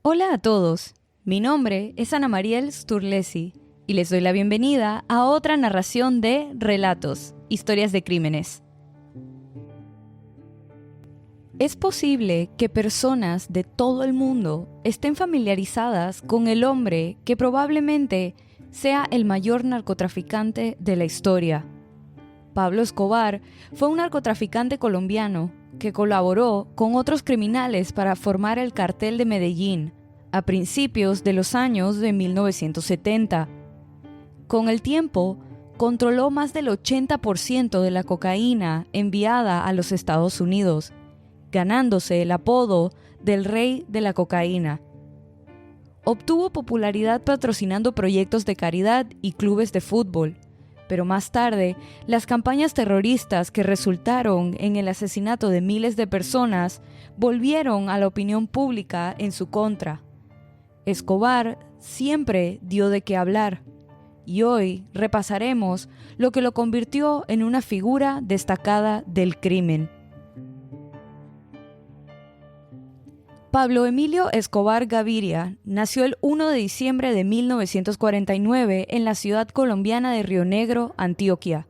Hola a todos, mi nombre es Ana Mariel Sturlesi y les doy la bienvenida a otra narración de Relatos, Historias de Crímenes. Es posible que personas de todo el mundo estén familiarizadas con el hombre que probablemente sea el mayor narcotraficante de la historia. Pablo Escobar fue un narcotraficante colombiano que colaboró con otros criminales para formar el Cartel de Medellín a principios de los años de 1970. Con el tiempo, controló más del 80% de la cocaína enviada a los Estados Unidos, ganándose el apodo del Rey de la Cocaína. Obtuvo popularidad patrocinando proyectos de caridad y clubes de fútbol, pero más tarde, las campañas terroristas que resultaron en el asesinato de miles de personas volvieron a la opinión pública en su contra. Escobar siempre dio de qué hablar, y hoy repasaremos lo que lo convirtió en una figura destacada del crimen. Pablo Emilio Escobar Gaviria nació el 1 de diciembre de 1949 en la ciudad colombiana de Río Negro, Antioquia.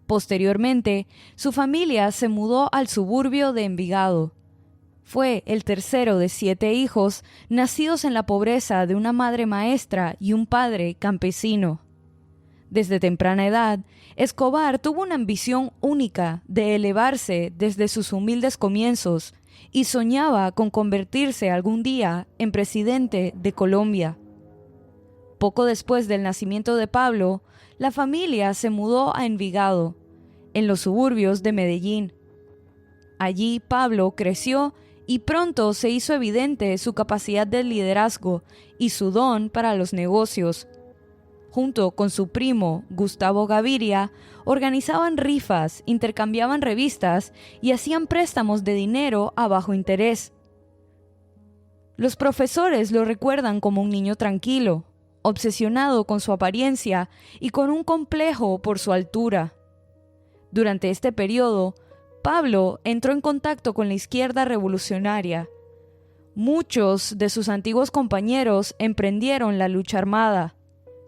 Posteriormente, su familia se mudó al suburbio de Envigado. Fue el tercero de 7 hijos nacidos en la pobreza de una madre maestra y un padre campesino. Desde temprana edad, Escobar tuvo una ambición única de elevarse desde sus humildes comienzos y soñaba con convertirse algún día en presidente de Colombia. Poco después del nacimiento de Pablo, la familia se mudó a Envigado, en los suburbios de Medellín. Allí Pablo creció y pronto se hizo evidente su capacidad de liderazgo y su don para los negocios. Junto con su primo, Gustavo Gaviria, organizaban rifas, intercambiaban revistas y hacían préstamos de dinero a bajo interés. Los profesores lo recuerdan como un niño tranquilo, obsesionado con su apariencia y con un complejo por su altura. Durante este periodo, Pablo entró en contacto con la izquierda revolucionaria. Muchos de sus antiguos compañeros emprendieron la lucha armada.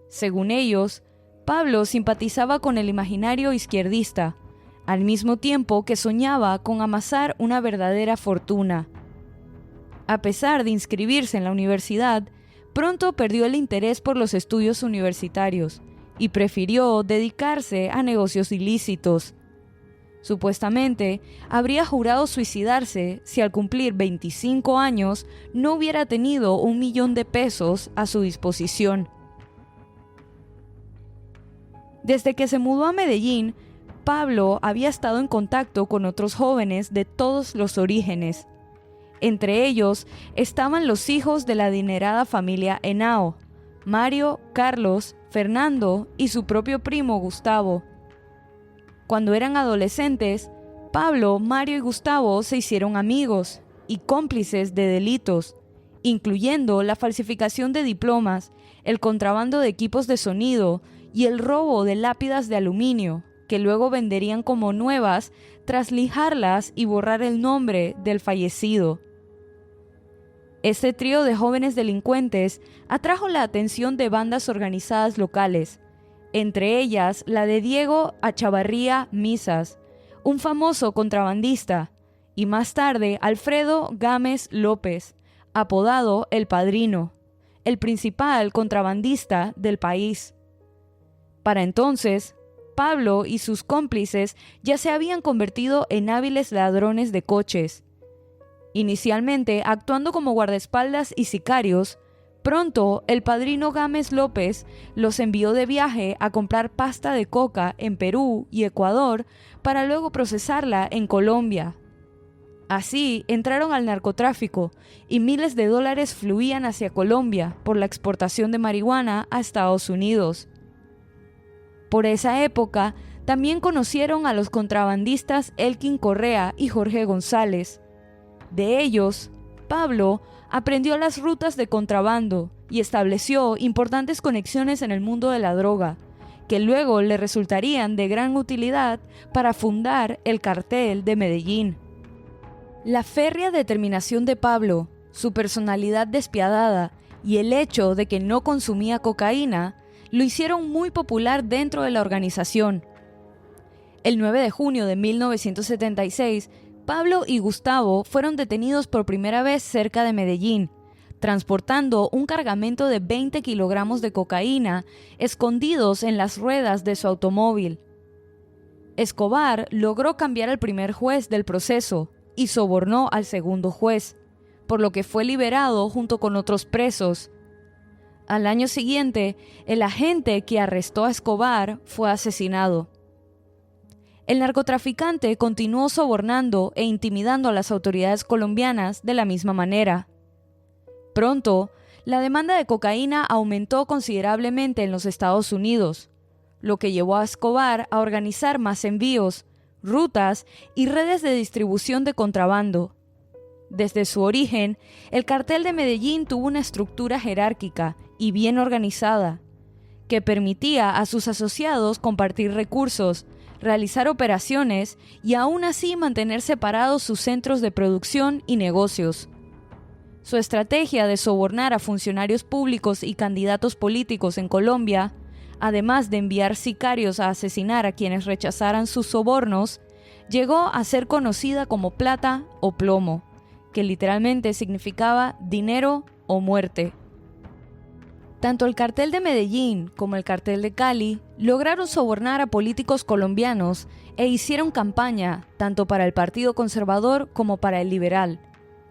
Según ellos, Pablo simpatizaba con el imaginario izquierdista, al mismo tiempo que soñaba con amasar una verdadera fortuna. A pesar de inscribirse en la universidad, pronto perdió el interés por los estudios universitarios y prefirió dedicarse a negocios ilícitos. Supuestamente, habría jurado suicidarse si al cumplir 25 años no hubiera tenido $1.000.000 a su disposición. Desde que se mudó a Medellín, Pablo había estado en contacto con otros jóvenes de todos los orígenes. Entre ellos estaban los hijos de la adinerada familia Henao, Mario, Carlos, Fernando y su propio primo Gustavo. Cuando eran adolescentes, Pablo, Mario y Gustavo se hicieron amigos y cómplices de delitos, incluyendo la falsificación de diplomas, el contrabando de equipos de sonido y el robo de lápidas de aluminio, que luego venderían como nuevas tras lijarlas y borrar el nombre del fallecido. Este trío de jóvenes delincuentes atrajo la atención de bandas organizadas locales, entre ellas la de Diego Achavarría Misas, un famoso contrabandista, y más tarde Alfredo Gámez López, apodado El Padrino, el principal contrabandista del país. Para entonces, Pablo y sus cómplices ya se habían convertido en hábiles ladrones de coches. Inicialmente actuando como guardaespaldas y sicarios, pronto el padrino Gámez López los envió de viaje a comprar pasta de coca en Perú y Ecuador para luego procesarla en Colombia. Así entraron al narcotráfico y miles de dólares fluían hacia Colombia por la exportación de marihuana a Estados Unidos. Por esa época también conocieron a los contrabandistas Elkin Correa y Jorge González. De ellos, Pablo aprendió las rutas de contrabando y estableció importantes conexiones en el mundo de la droga, que luego le resultarían de gran utilidad para fundar el Cartel de Medellín. La férrea determinación de Pablo Su personalidad despiadada y el hecho de que no consumía cocaína lo hicieron muy popular dentro de la organización. El 9 de junio de 1976, Pablo y Gustavo fueron detenidos por primera vez cerca de Medellín, transportando un cargamento de 20 kilogramos de cocaína escondidos en las ruedas de su automóvil. Escobar logró cambiar al primer juez del proceso y sobornó al segundo juez, por lo que fue liberado junto con otros presos. Al año siguiente, el agente que arrestó a Escobar fue asesinado. El narcotraficante continuó sobornando e intimidando a las autoridades colombianas de la misma manera. Pronto, la demanda de cocaína aumentó considerablemente en los Estados Unidos, lo que llevó a Escobar a organizar más envíos, rutas y redes de distribución de contrabando. Desde su origen, el cartel de Medellín tuvo una estructura jerárquica y bien organizada, que permitía a sus asociados compartir recursos, realizar operaciones y aún así mantener separados sus centros de producción y negocios. Su estrategia de sobornar a funcionarios públicos y candidatos políticos en Colombia, además de enviar sicarios a asesinar a quienes rechazaran sus sobornos, llegó a ser conocida como plata o plomo, que literalmente significaba dinero o muerte. Tanto el cartel de Medellín como el cartel de Cali lograron sobornar a políticos colombianos e hicieron campaña tanto para el Partido Conservador como para el Liberal.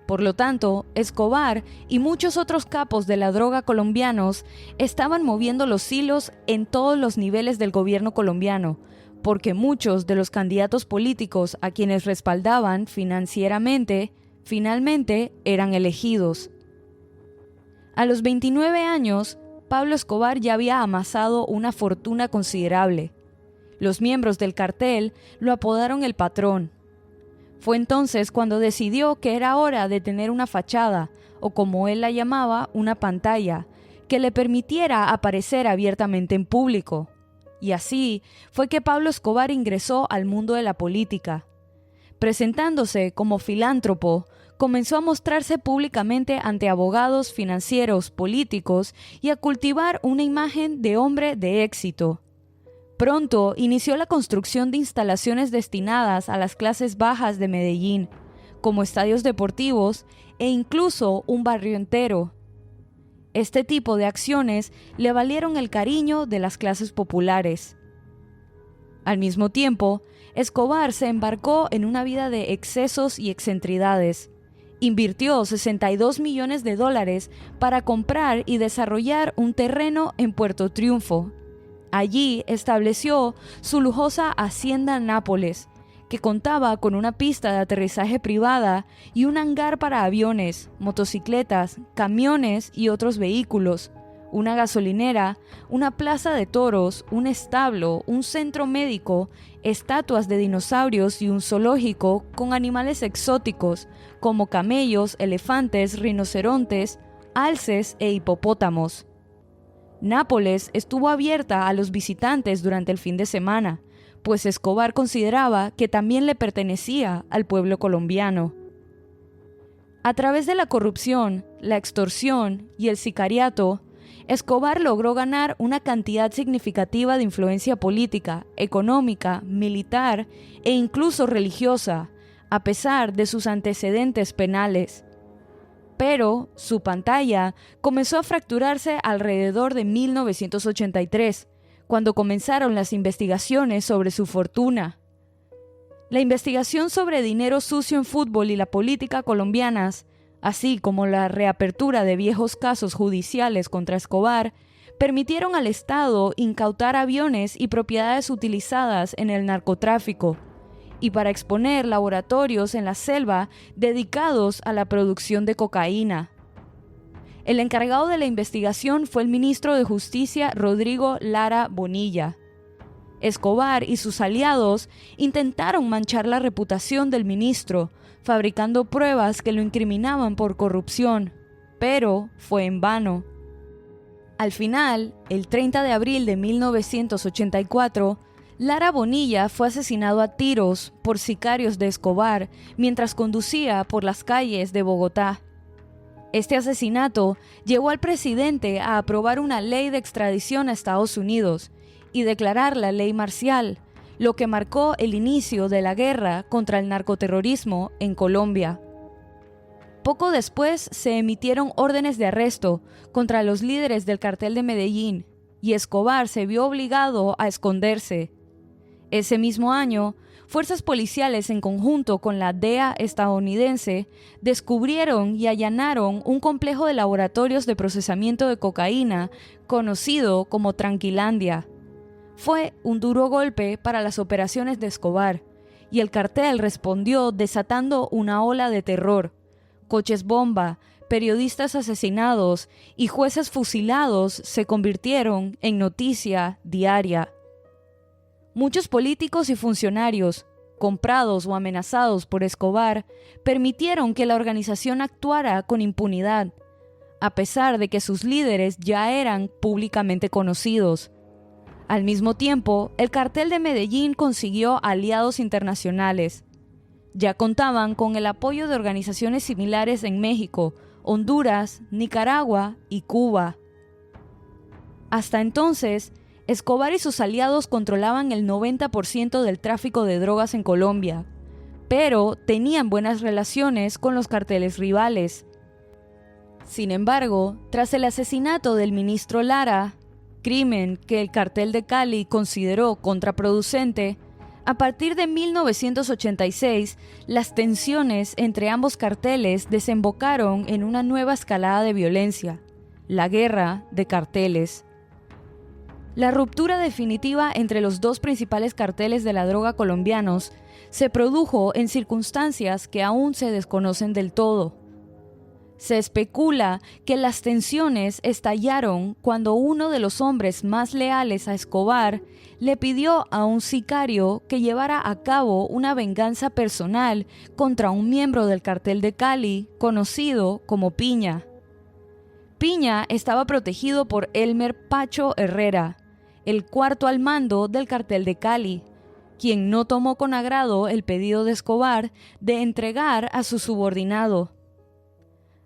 Por lo tanto, Escobar y muchos otros capos de la droga colombianos estaban moviendo los hilos en todos los niveles del gobierno colombiano, porque muchos de los candidatos políticos a quienes respaldaban financieramente, finalmente eran elegidos. A los 29 años, Pablo Escobar ya había amasado una fortuna considerable. Los miembros del cartel lo apodaron el patrón. Fue entonces cuando decidió que era hora de tener una fachada, o como él la llamaba, una pantalla, que le permitiera aparecer abiertamente en público. Y así fue que Pablo Escobar ingresó al mundo de la política. Presentándose como filántropo, comenzó a mostrarse públicamente ante abogados, financieros, políticos y a cultivar una imagen de hombre de éxito. Pronto inició la construcción de instalaciones destinadas a las clases bajas de Medellín, como estadios deportivos e incluso un barrio entero. Este tipo de acciones le valieron el cariño de las clases populares. Al mismo tiempo, Escobar se embarcó en una vida de excesos y excentridades. Invirtió $62 millones para comprar y desarrollar un terreno en Puerto Triunfo. Allí estableció su lujosa hacienda Nápoles, que contaba con una pista de aterrizaje privada y un hangar para aviones, motocicletas, camiones y otros vehículos, una gasolinera, una plaza de toros, un establo, un centro médico, estatuas de dinosaurios y un zoológico con animales exóticos como camellos, elefantes, rinocerontes, alces e hipopótamos. Nápoles estuvo abierta a los visitantes durante el fin de semana, pues Escobar consideraba que también le pertenecía al pueblo colombiano. A través de la corrupción, la extorsión y el sicariato, Escobar logró ganar una cantidad significativa de influencia política, económica, militar e incluso religiosa, a pesar de sus antecedentes penales. Pero su pantalla comenzó a fracturarse alrededor de 1983, cuando comenzaron las investigaciones sobre su fortuna. La investigación sobre dinero sucio en fútbol y la política colombianas, así como la reapertura de viejos casos judiciales contra Escobar, permitieron al Estado incautar aviones y propiedades utilizadas en el narcotráfico, y para exponer laboratorios en la selva dedicados a la producción de cocaína. El encargado de la investigación fue el ministro de Justicia Rodrigo Lara Bonilla. Escobar y sus aliados intentaron manchar la reputación del ministro, fabricando pruebas que lo incriminaban por corrupción, pero fue en vano. Al final, el 30 de abril de 1984, Lara Bonilla fue asesinado a tiros por sicarios de Escobar mientras conducía por las calles de Bogotá. Este asesinato llevó al presidente a aprobar una ley de extradición a Estados Unidos y declarar la ley marcial, lo que marcó el inicio de la guerra contra el narcoterrorismo en Colombia. Poco después se emitieron órdenes de arresto contra los líderes del cartel de Medellín y Escobar se vio obligado a esconderse. Ese mismo año, fuerzas policiales en conjunto con la DEA estadounidense descubrieron y allanaron un complejo de laboratorios de procesamiento de cocaína conocido como Tranquilandia. Fue un duro golpe para las operaciones de Escobar y el cartel respondió desatando una ola de terror. Coches bomba, periodistas asesinados y jueces fusilados se convirtieron en noticia diaria. Muchos políticos y funcionarios, comprados o amenazados por Escobar, permitieron que la organización actuara con impunidad, a pesar de que sus líderes ya eran públicamente conocidos. Al mismo tiempo, el cartel de Medellín consiguió aliados internacionales. Ya contaban con el apoyo de organizaciones similares en México, Honduras, Nicaragua y Cuba. Hasta entonces, Escobar y sus aliados controlaban el 90% del tráfico de drogas en Colombia, pero tenían buenas relaciones con los carteles rivales. Sin embargo, tras el asesinato del ministro Lara, crimen que el cartel de Cali consideró contraproducente, a partir de 1986, las tensiones entre ambos carteles desembocaron en una nueva escalada de violencia, la guerra de carteles. La ruptura definitiva entre los dos principales carteles de la droga colombianos se produjo en circunstancias que aún se desconocen del todo. Se especula que las tensiones estallaron cuando uno de los hombres más leales a Escobar le pidió a un sicario que llevara a cabo una venganza personal contra un miembro del cartel de Cali conocido como Piña. Piña estaba protegido por Elmer Pacho Herrera, el cuarto al mando del cartel de Cali, quien no tomó con agrado el pedido de Escobar de entregar a su subordinado.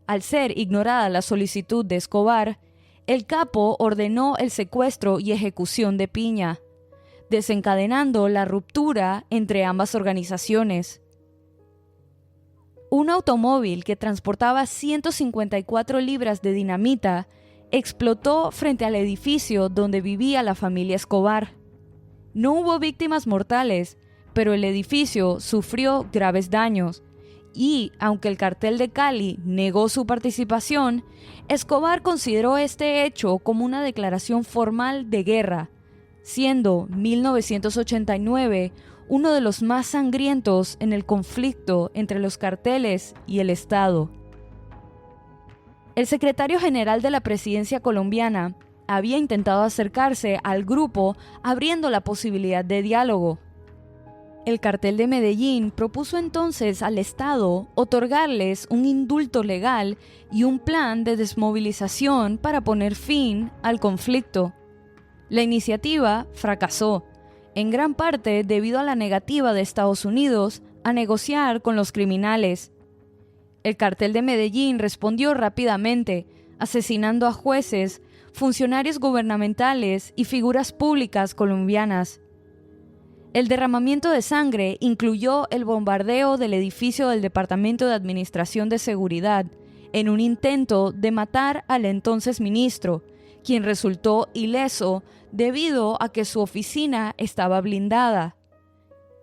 Al ser ignorada la solicitud de Escobar, el capo ordenó el secuestro y ejecución de Piña, desencadenando la ruptura entre ambas organizaciones. Un automóvil que transportaba 154 libras de dinamita explotó frente al edificio donde vivía la familia Escobar. No hubo víctimas mortales, pero el edificio sufrió graves daños. Y, aunque el cartel de Cali negó su participación, Escobar consideró este hecho como una declaración formal de guerra, siendo 1989 uno de los más sangrientos en el conflicto entre los carteles y el Estado. El secretario general de la presidencia colombiana había intentado acercarse al grupo abriendo la posibilidad de diálogo. El cartel de Medellín propuso entonces al Estado otorgarles un indulto legal y un plan de desmovilización para poner fin al conflicto. La iniciativa fracasó, en gran parte debido a la negativa de Estados Unidos a negociar con los criminales. El cartel de Medellín respondió rápidamente, asesinando a jueces, funcionarios gubernamentales y figuras públicas colombianas. El derramamiento de sangre incluyó el bombardeo del edificio del Departamento de Administración de Seguridad en un intento de matar al entonces ministro, quien resultó ileso debido a que su oficina estaba blindada.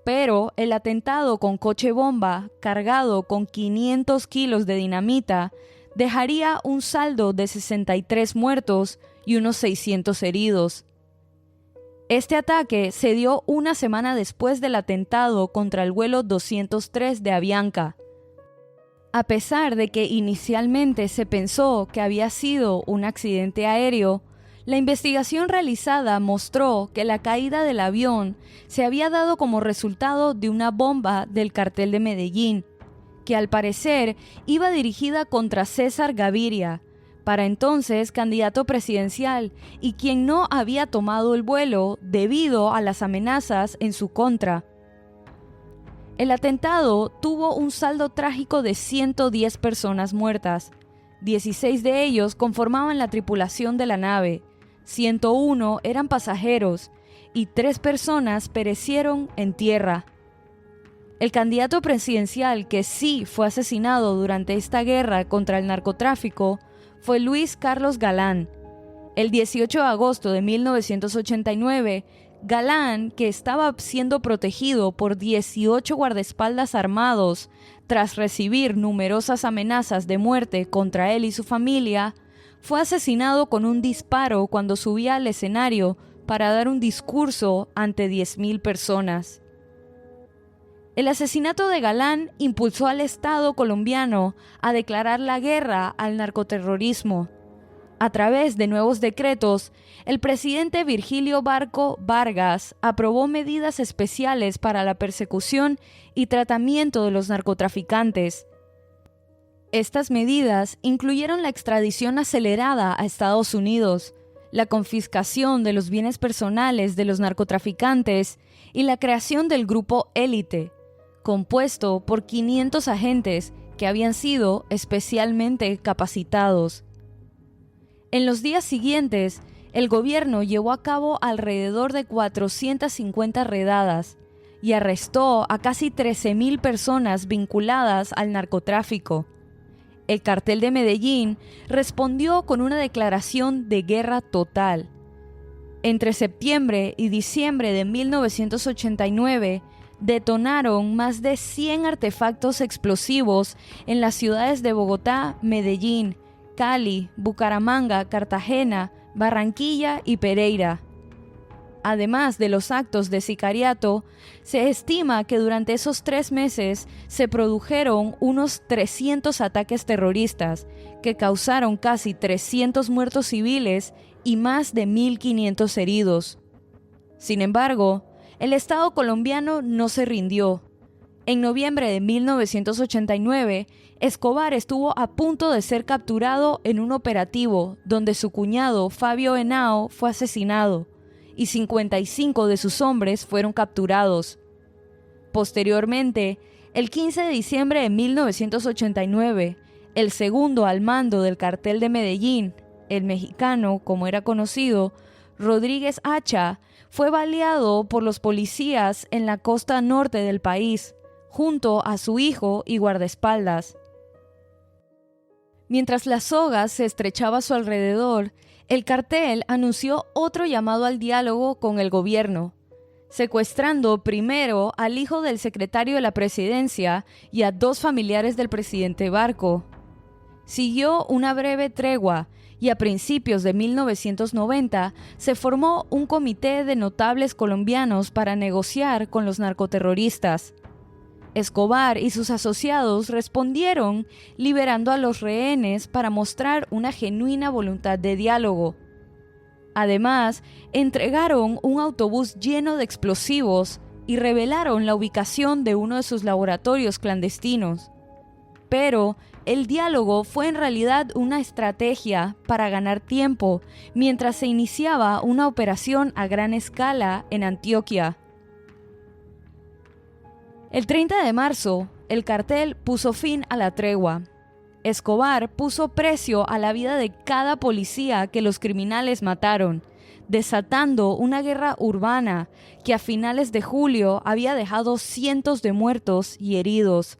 Pero el atentado con coche bomba cargado con 500 kilos de dinamita dejaría un saldo de 63 muertos y unos 600 heridos. Este ataque se dio una semana después del atentado contra el vuelo 203 de Avianca. A pesar de que inicialmente se pensó que había sido un accidente aéreo, la investigación realizada mostró que la caída del avión se había dado como resultado de una bomba del cartel de Medellín, que al parecer iba dirigida contra César Gaviria, para entonces candidato presidencial y quien no había tomado el vuelo debido a las amenazas en su contra. El atentado tuvo un saldo trágico de 110 personas muertas, 16 de ellos conformaban la tripulación de la nave, 101 eran pasajeros y 3 personas perecieron en tierra. El candidato presidencial que sí fue asesinado durante esta guerra contra el narcotráfico fue Luis Carlos Galán. El 18 de agosto de 1989, Galán, que estaba siendo protegido por 18 guardaespaldas armados tras recibir numerosas amenazas de muerte contra él y su familia, fue asesinado con un disparo cuando subía al escenario para dar un discurso ante 10.000 personas. El asesinato de Galán impulsó al Estado colombiano a declarar la guerra al narcoterrorismo. A través de nuevos decretos, el presidente Virgilio Barco Vargas aprobó medidas especiales para la persecución y tratamiento de los narcotraficantes. Estas medidas incluyeron la extradición acelerada a Estados Unidos, la confiscación de los bienes personales de los narcotraficantes y la creación del Grupo Élite, compuesto por 500 agentes que habían sido especialmente capacitados. En los días siguientes, el gobierno llevó a cabo alrededor de 450 redadas y arrestó a casi 13.000 personas vinculadas al narcotráfico. El cartel de Medellín respondió con una declaración de guerra total. Entre septiembre y diciembre de 1989, detonaron más de 100 artefactos explosivos en las ciudades de Bogotá, Medellín, Cali, Bucaramanga, Cartagena, Barranquilla y Pereira. Además de los actos de sicariato, se estima que durante esos 3 meses se produjeron unos 300 ataques terroristas que causaron casi 300 muertos civiles y más de 1.500 heridos. Sin embargo, el Estado colombiano no se rindió. En noviembre de 1989, Escobar estuvo a punto de ser capturado en un operativo donde su cuñado Fabio Henao fue asesinado y 55 de sus hombres fueron capturados. Posteriormente, el 15 de diciembre de 1989, el segundo al mando del cartel de Medellín, el mexicano, como era conocido, Rodríguez Hacha, fue baleado por los policías en la costa norte del país, junto a su hijo y guardaespaldas. Mientras la soga se estrechaba a su alrededor, el cartel anunció otro llamado al diálogo con el gobierno, secuestrando primero al hijo del secretario de la presidencia y a 2 familiares del presidente Barco. Siguió una breve tregua y a principios de 1990 se formó un comité de notables colombianos para negociar con los narcoterroristas. Escobar y sus asociados respondieron liberando a los rehenes para mostrar una genuina voluntad de diálogo. Además, entregaron un autobús lleno de explosivos y revelaron la ubicación de uno de sus laboratorios clandestinos. Pero el diálogo fue en realidad una estrategia para ganar tiempo mientras se iniciaba una operación a gran escala en Antioquia. El 30 de marzo, el cartel puso fin a la tregua. Escobar puso precio a la vida de cada policía que los criminales mataron, desatando una guerra urbana que a finales de julio había dejado cientos de muertos y heridos.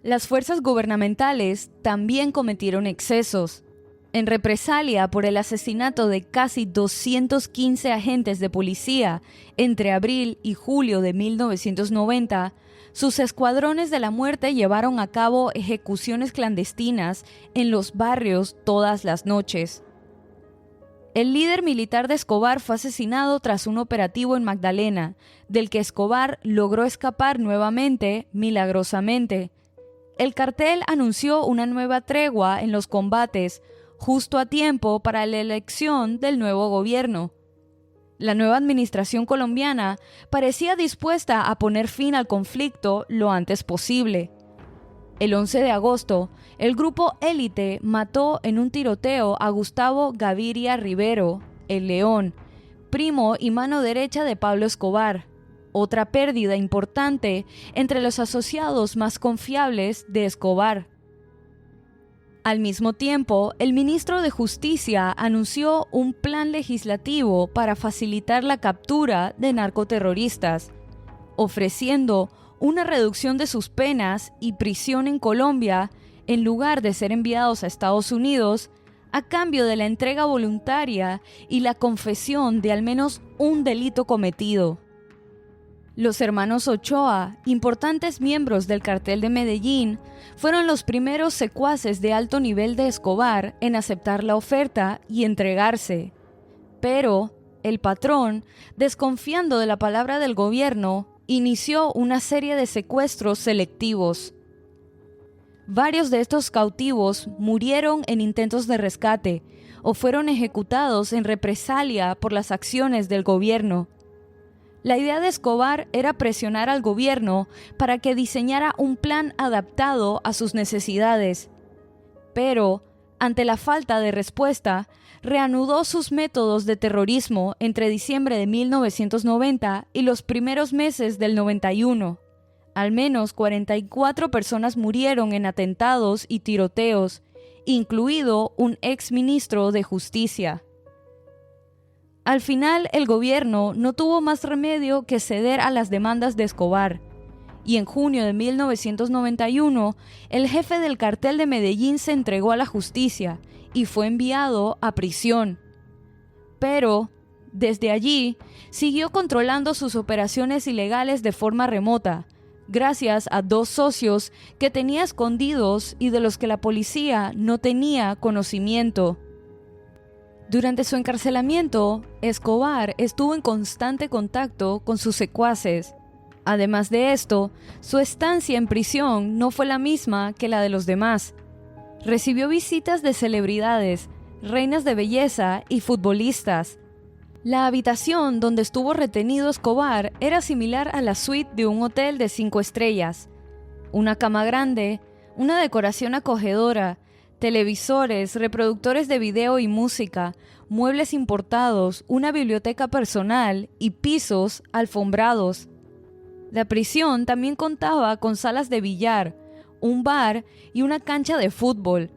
Las fuerzas gubernamentales también cometieron excesos. En represalia por el asesinato de casi 215 agentes de policía entre abril y julio de 1990, sus escuadrones de la muerte llevaron a cabo ejecuciones clandestinas en los barrios todas las noches. El líder militar de Escobar fue asesinado tras un operativo en Magdalena, del que Escobar logró escapar nuevamente, milagrosamente. El cartel anunció una nueva tregua en los combates, justo a tiempo para la elección del nuevo gobierno. La nueva administración colombiana parecía dispuesta a poner fin al conflicto lo antes posible. El 11 de agosto, el grupo Élite mató en un tiroteo a Gustavo Gaviria Rivero, el León, primo y mano derecha de Pablo Escobar, otra pérdida importante entre los asociados más confiables de Escobar. Al mismo tiempo, el ministro de Justicia anunció un plan legislativo para facilitar la captura de narcoterroristas, ofreciendo una reducción de sus penas y prisión en Colombia en lugar de ser enviados a Estados Unidos, a cambio de la entrega voluntaria y la confesión de al menos un delito cometido. Los hermanos Ochoa, importantes miembros del cartel de Medellín, fueron los primeros secuaces de alto nivel de Escobar en aceptar la oferta y entregarse. Pero el patrón, desconfiando de la palabra del gobierno, inició una serie de secuestros selectivos. Varios de estos cautivos murieron en intentos de rescate o fueron ejecutados en represalia por las acciones del gobierno. La idea de Escobar era presionar al gobierno para que diseñara un plan adaptado a sus necesidades. Pero, ante la falta de respuesta, reanudó sus métodos de terrorismo entre diciembre de 1990 y los primeros meses del 91. Al menos 44 personas murieron en atentados y tiroteos, incluido un exministro de Justicia. Al final, el gobierno no tuvo más remedio que ceder a las demandas de Escobar, y en junio de 1991, el jefe del cartel de Medellín se entregó a la justicia y fue enviado a prisión. Pero, desde allí, siguió controlando sus operaciones ilegales de forma remota, gracias a 2 socios que tenía escondidos y de los que la policía no tenía conocimiento. Durante su encarcelamiento, Escobar estuvo en constante contacto con sus secuaces. Además de esto, su estancia en prisión no fue la misma que la de los demás. Recibió visitas de celebridades, reinas de belleza y futbolistas. La habitación donde estuvo retenido Escobar era similar a la suite de un hotel de 5 estrellas. Una cama grande, una decoración acogedora, televisores, reproductores de video y música, muebles importados, una biblioteca personal y pisos alfombrados. La prisión también contaba con salas de billar, un bar y una cancha de fútbol.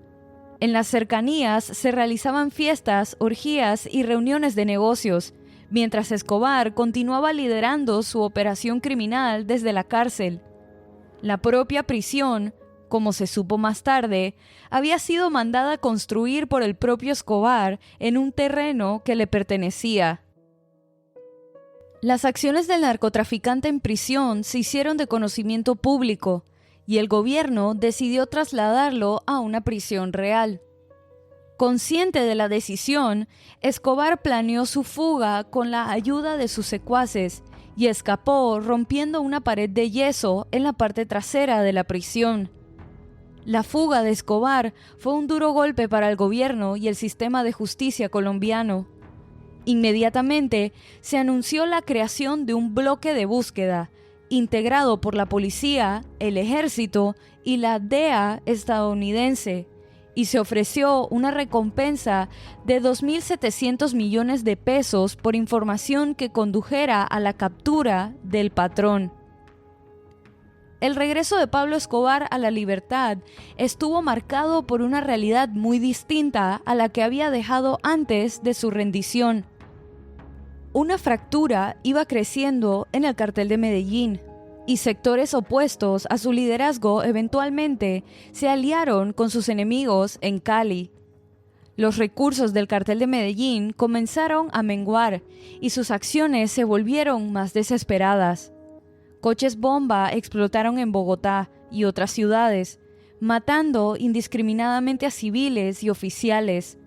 En las cercanías se realizaban fiestas, orgías y reuniones de negocios, mientras Escobar continuaba liderando su operación criminal desde la cárcel. La propia prisión, como se supo más tarde, había sido mandada a construir por el propio Escobar en un terreno que le pertenecía. Las acciones del narcotraficante en prisión se hicieron de conocimiento público y el gobierno decidió trasladarlo a una prisión real. Consciente de la decisión, Escobar planeó su fuga con la ayuda de sus secuaces y escapó rompiendo una pared de yeso en la parte trasera de la prisión. La fuga de Escobar fue un duro golpe para el gobierno y el sistema de justicia colombiano. Inmediatamente se anunció la creación de un bloque de búsqueda, integrado por la policía, el ejército y la DEA estadounidense, y se ofreció una recompensa de 2.700 millones de pesos por información que condujera a la captura del patrón. El regreso de Pablo Escobar a la libertad estuvo marcado por una realidad muy distinta a la que había dejado antes de su rendición. Una fractura iba creciendo en el cartel de Medellín, y sectores opuestos a su liderazgo eventualmente se aliaron con sus enemigos en Cali. Los recursos del cartel de Medellín comenzaron a menguar y sus acciones se volvieron más desesperadas. Coches bomba explotaron en Bogotá y otras ciudades, matando indiscriminadamente a civiles y oficiales.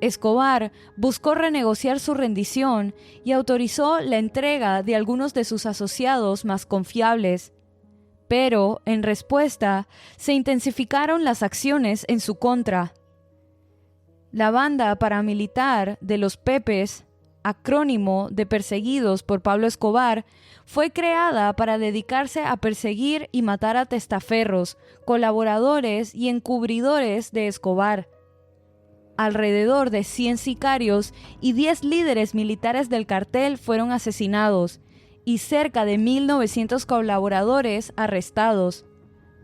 Escobar buscó renegociar su rendición y autorizó la entrega de algunos de sus asociados más confiables. Pero, en respuesta, se intensificaron las acciones en su contra. La banda paramilitar de los Pepes, acrónimo de Perseguidos por Pablo Escobar, fue creada para dedicarse a perseguir y matar a testaferros, colaboradores y encubridores de Escobar. Alrededor de 100 sicarios y 10 líderes militares del cartel fueron asesinados y cerca de 1.900 colaboradores arrestados.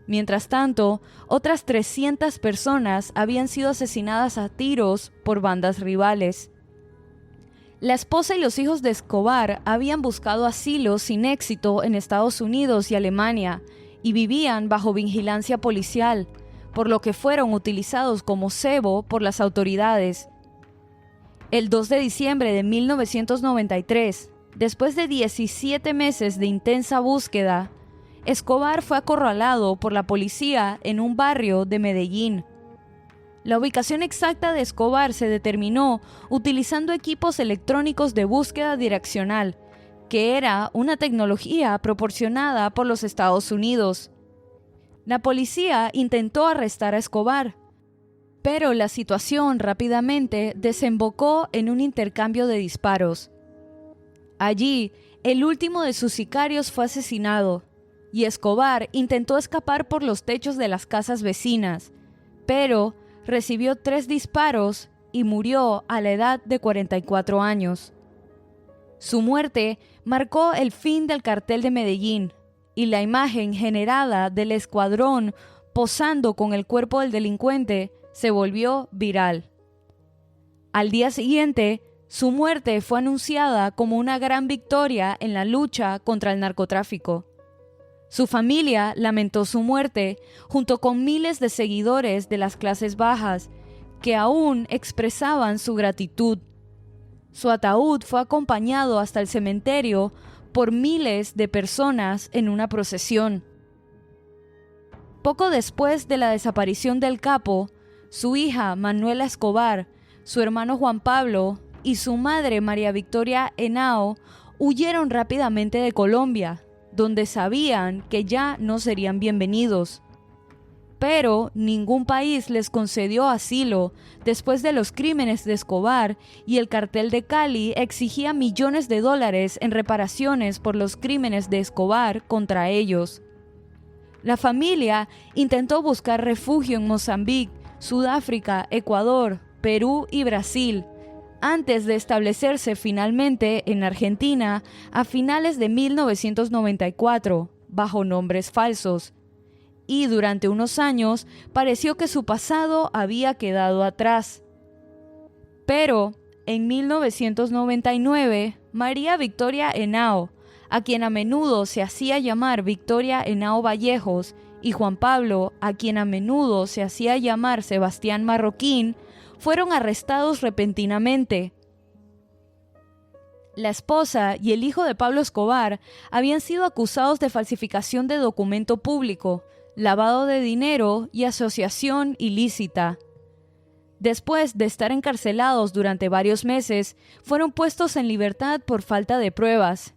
Mientras tanto, otras 300 personas habían sido asesinadas a tiros por bandas rivales. La esposa y los hijos de Escobar habían buscado asilo sin éxito en Estados Unidos y Alemania y vivían bajo vigilancia policial, por lo que fueron utilizados como cebo por las autoridades. El 2 de diciembre de 1993, después de 17 meses de intensa búsqueda, Escobar fue acorralado por la policía en un barrio de Medellín. La ubicación exacta de Escobar se determinó utilizando equipos electrónicos de búsqueda direccional, que era una tecnología proporcionada por los Estados Unidos. La policía intentó arrestar a Escobar, pero la situación rápidamente desembocó en un intercambio de disparos. Allí, el último de sus sicarios fue asesinado, y Escobar intentó escapar por los techos de las casas vecinas, pero recibió 3 disparos y murió a la edad de 44 años. Su muerte marcó el fin del cartel de Medellín, y la imagen generada del escuadrón posando con el cuerpo del delincuente se volvió viral. Al día siguiente, su muerte fue anunciada como una gran victoria en la lucha contra el narcotráfico. Su familia lamentó su muerte junto con miles de seguidores de las clases bajas que aún expresaban su gratitud. Su ataúd fue acompañado hasta el cementerio por miles de personas en una procesión. Poco después de la desaparición del capo, su hija Manuela Escobar, su hermano Juan Pablo y su madre María Victoria Henao huyeron rápidamente de Colombia, donde sabían que ya no serían bienvenidos. Pero ningún país les concedió asilo después de los crímenes de Escobar, y el cartel de Cali exigía millones de dólares en reparaciones por los crímenes de Escobar contra ellos. La familia intentó buscar refugio en Mozambique, Sudáfrica, Ecuador, Perú y Brasil, antes de establecerse finalmente en Argentina a finales de 1994, bajo nombres falsos. Y durante unos años pareció que su pasado había quedado atrás. Pero en 1999, María Victoria Henao, a quien a menudo se hacía llamar Victoria Henao Vallejos, y Juan Pablo, a quien a menudo se hacía llamar Sebastián Marroquín, fueron arrestados repentinamente. La esposa y el hijo de Pablo Escobar habían sido acusados de falsificación de documento público, lavado de dinero y asociación ilícita. Después de estar encarcelados durante varios meses, fueron puestos en libertad por falta de pruebas.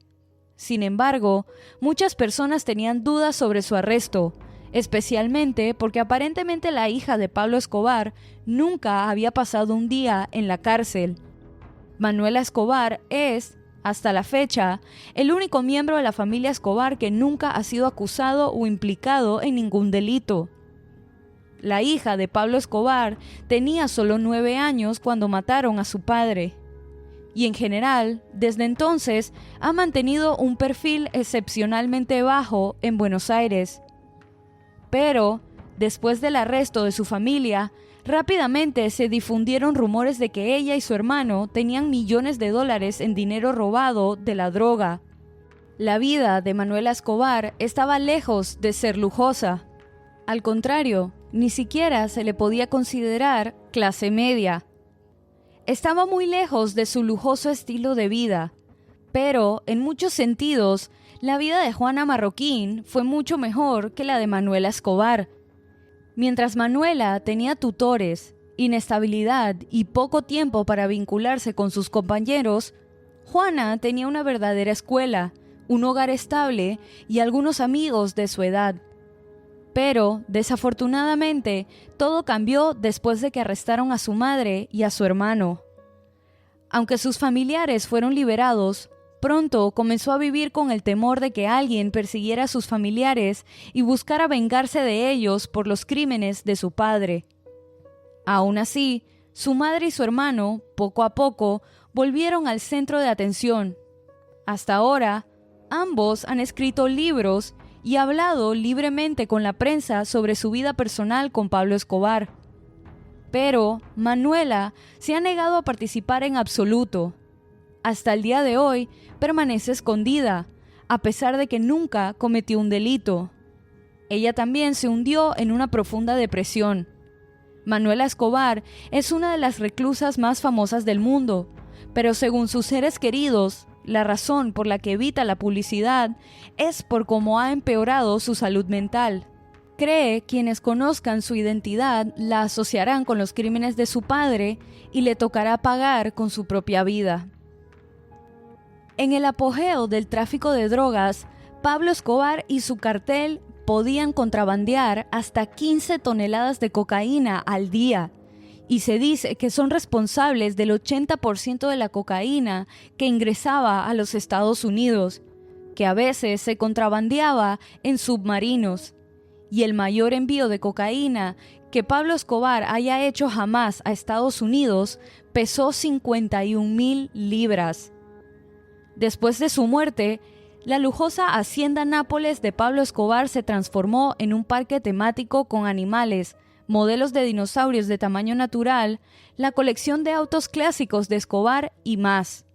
Sin embargo, muchas personas tenían dudas sobre su arresto, especialmente porque aparentemente la hija de Pablo Escobar nunca había pasado un día en la cárcel. Manuela Escobar es, hasta la fecha, el único miembro de la familia Escobar que nunca ha sido acusado o implicado en ningún delito. La hija de Pablo Escobar tenía solo 9 años cuando mataron a su padre, y en general, desde entonces, ha mantenido un perfil excepcionalmente bajo en Buenos Aires. Pero, después del arresto de su familia, rápidamente se difundieron rumores de que ella y su hermano tenían millones de dólares en dinero robado de la droga. La vida de Manuela Escobar estaba lejos de ser lujosa. Al contrario, ni siquiera se le podía considerar clase media. Estaba muy lejos de su lujoso estilo de vida, pero en muchos sentidos, la vida de Juana Marroquín fue mucho mejor que la de Manuela Escobar. Mientras Manuela tenía tutores, inestabilidad y poco tiempo para vincularse con sus compañeros, Juana tenía una verdadera escuela, un hogar estable y algunos amigos de su edad. Pero, desafortunadamente, todo cambió después de que arrestaron a su madre y a su hermano. Aunque sus familiares fueron liberados, pronto comenzó a vivir con el temor de que alguien persiguiera a sus familiares y buscara vengarse de ellos por los crímenes de su padre. Aún así, su madre y su hermano, poco a poco, volvieron al centro de atención. Hasta ahora, ambos han escrito libros y ha hablado libremente con la prensa sobre su vida personal con Pablo Escobar. Pero Manuela se ha negado a participar en absoluto. Hasta el día de hoy permanece escondida, a pesar de que nunca cometió un delito. Ella también se hundió en una profunda depresión. Manuela Escobar es una de las reclusas más famosas del mundo, pero según sus seres queridos, la razón por la que evita la publicidad es por cómo ha empeorado su salud mental. Cree quienes conozcan su identidad la asociarán con los crímenes de su padre y le tocará pagar con su propia vida. En el apogeo del tráfico de drogas, Pablo Escobar y su cartel podían contrabandear hasta 15 toneladas de cocaína al día, y se dice que son responsables del 80% de la cocaína que ingresaba a los Estados Unidos, que a veces se contrabandeaba en submarinos. Y el mayor envío de cocaína que Pablo Escobar haya hecho jamás a Estados Unidos pesó 51,000 libras. Después de su muerte, la lujosa hacienda Nápoles de Pablo Escobar se transformó en un parque temático con animales, modelos de dinosaurios de tamaño natural, la colección de autos clásicos de Escobar y más.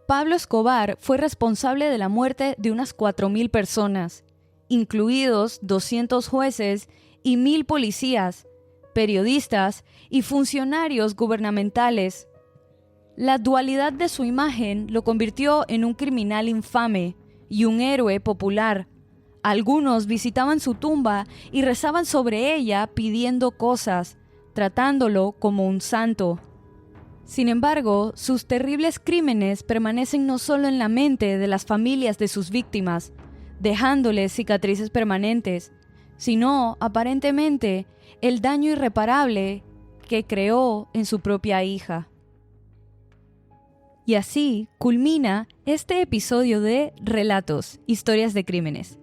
Pablo Escobar fue responsable de la muerte de unas 4,000 personas, incluidos 200 jueces y 1,000 policías, periodistas y funcionarios gubernamentales. La dualidad de su imagen lo convirtió en un criminal infame y un héroe popular. Algunos visitaban su tumba y rezaban sobre ella pidiendo cosas, tratándolo como un santo. Sin embargo, sus terribles crímenes permanecen no solo en la mente de las familias de sus víctimas, dejándoles cicatrices permanentes, sino, aparentemente, el daño irreparable que creó en su propia hija. Y así culmina este episodio de Relatos, Historias de Crímenes.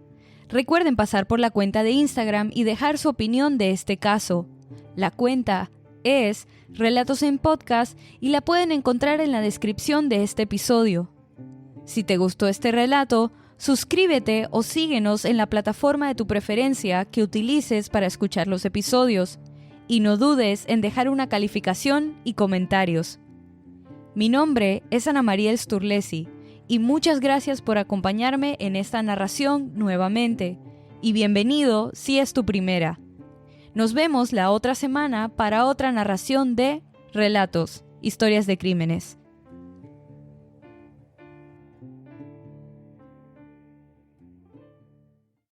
Recuerden pasar por la cuenta de Instagram y dejar su opinión de este caso. La cuenta es Relatos en Podcast y la pueden encontrar en la descripción de este episodio. Si te gustó este relato, suscríbete o síguenos en la plataforma de tu preferencia que utilices para escuchar los episodios. Y no dudes en dejar una calificación y comentarios. Mi nombre es Ana María Sturlesi y muchas gracias por acompañarme en esta narración nuevamente. Y bienvenido si es tu primera. Nos vemos la otra semana para otra narración de Relatos, Historias de Crímenes.